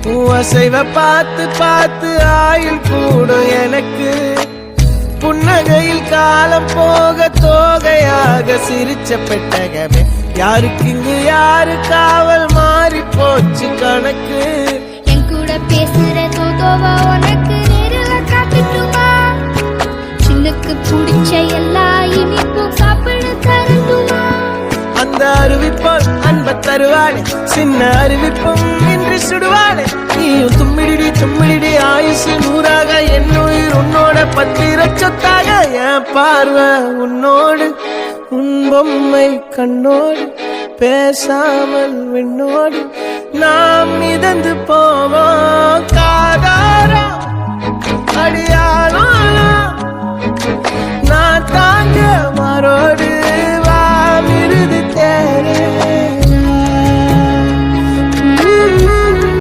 அசைவ பார்த்து பார்த்து ஆயுள் கூடும் எனக்கு. புன்னகையில் காலம் போக தோகையாக சிரிச்ச பெட்டகமே, யாருக்கு இங்கு யாரு காவல் மாறி போச்சு கணக்கு. என் கூட பேசுற தோதோவா உனக்கு நேரில் காட்டுமா? சின்னுக்கு பிடிச்ச எல்லா இனிப்பும் சாப்பிட தரட்டுமா? அந்த அறிவிப்போல் அன்ப தருவாளே, சின்ன அறிவிப்பும் இன்று சுடுவாளே. நீயும் தும்மிடி தும்மிடி ஆயுசு நூறாக, என் உயிர் உன்னோட பத்திர சொத்தாக. என் பார்வை உன்னோடு, உன் பொம்மை கண்ணோடு, பேசாமல் விண்ணோடு நாம் மிதந்து